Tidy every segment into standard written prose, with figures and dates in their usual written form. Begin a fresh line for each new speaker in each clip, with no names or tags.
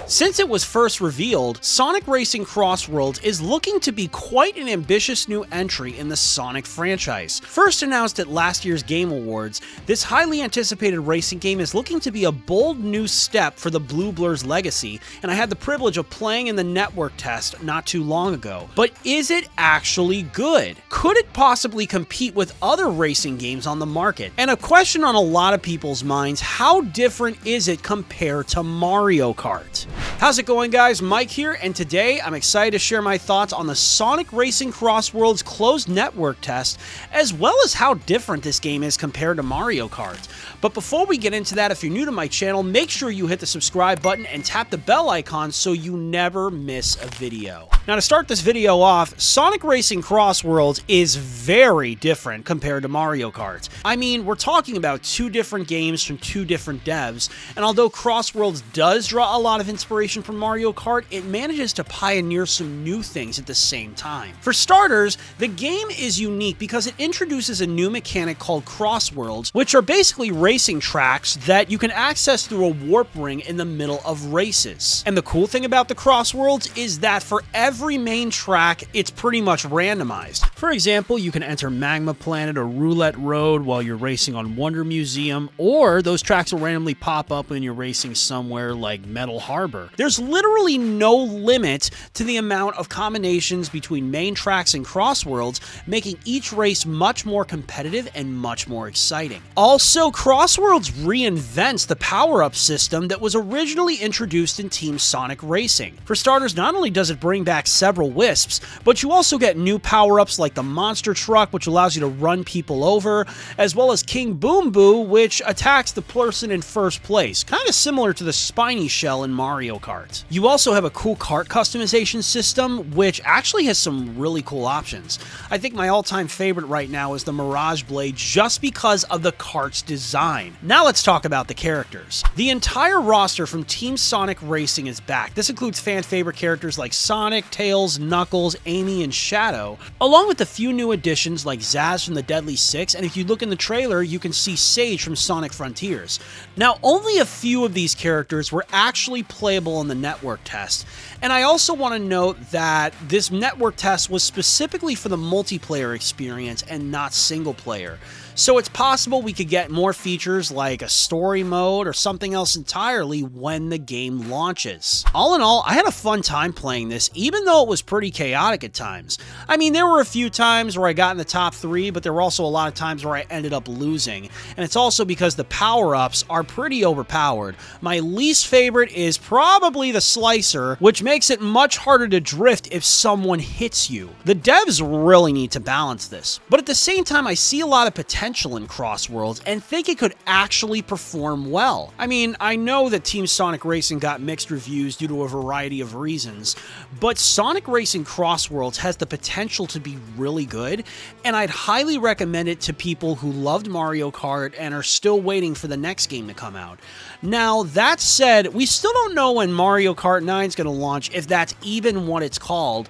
Since it was first revealed, Sonic Racing CrossWorlds is looking to be quite an ambitious new entry in the Sonic franchise. First announced at last year's Game Awards, this highly anticipated racing game is looking to be a bold new step for the Blue Blur's legacy, and I had the privilege of playing in the network test not too long ago. But is it actually good? Could it possibly compete with other racing games on the market? And a question on a lot of people's minds, how different is it compared to Mario Kart? How's it going, guys? Mike here, and today I'm excited to share my thoughts on the Sonic Racing CrossWorlds closed network test, as well as how different this game is compared to Mario Kart. But before we get into that, if you're new to my channel, make sure you hit the subscribe button and tap the bell icon so you never miss a video. Now, to start this video off, Sonic Racing CrossWorlds is very different compared to Mario Kart. I mean, we're talking about two different games from two different devs, and although CrossWorlds does draw a lot of inspiration from Mario Kart, it manages to pioneer some new things at the same time. For starters, the game is unique because it introduces a new mechanic called CrossWorlds, which are basically racing tracks that you can access through a warp ring in the middle of races. And the cool thing about the CrossWorlds is that for every main track, it's pretty much randomized. For example, you can enter Magma Planet or Roulette Road while you're racing on Wonder Museum, or those tracks will randomly pop up when you're racing somewhere like Metal Harbor. There's literally no limit to the amount of combinations between main tracks and CrossWorlds, making each race much more competitive and much more exciting. Also, CrossWorlds reinvents the power-up system that was originally introduced in Team Sonic Racing. For starters, not only does it bring back several Wisps, but you also get new power-ups like the Monster Truck, which allows you to run people over, as well as King Boom Boo, which attacks the person in first place, kind of similar to the Spiny Shell in Mario Kart. You also have a cool kart customization system, which actually has some really cool options. I think my all-time favorite right now is the Mirage Blade, just because of the kart's design. Now let's talk about the characters. The entire roster from Team Sonic Racing is back. This includes fan-favorite characters like Sonic, Tails, Knuckles, Amy, and Shadow, along with a few new additions like Zaz from the Deadly Six, and if you look in the trailer, you can see Sage from Sonic Frontiers. Now, only a few of these characters were actually playable in the network test, and I also want to note that this network test was specifically for the multiplayer experience and not single player. So it's possible we could get more features like a story mode or something else entirely when the game launches. All in all, I had a fun time playing this, even though it was pretty chaotic at times. I mean, there were a few times where I got in the top 3, but there were also a lot of times where I ended up losing. And it's also because the power-ups are pretty overpowered. My least favorite is probably the Slicer, which makes it much harder to drift if someone hits you. The devs really need to balance this. But at the same time, I see a lot of potential in CrossWorlds and think it could actually perform well. I mean, I know that Team Sonic Racing got mixed reviews due to a variety of reasons, but Sonic Racing CrossWorlds has the potential to be really good, and I'd highly recommend it to people who loved Mario Kart and are still waiting for the next game to come out. Now, that said, we still don't know when Mario Kart 9 is going to launch, if that's even what it's called,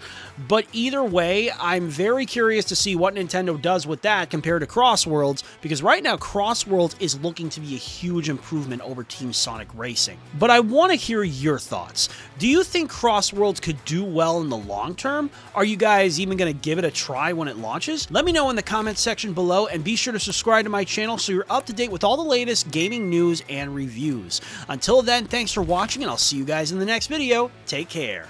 but either way, I'm very curious to see what Nintendo does with that compared to CrossWorlds, because right now CrossWorlds is looking to be a huge improvement over Team Sonic Racing. But I want to hear your thoughts. Do you think CrossWorlds could do well in the long term? Are you guys even going to give it a try when it launches? Let me know in the comments section below, and be sure to subscribe to my channel so you're up to date with all the latest gaming news and reviews. Until then, thanks for watching, and I'll see you guys in the next video. Take care.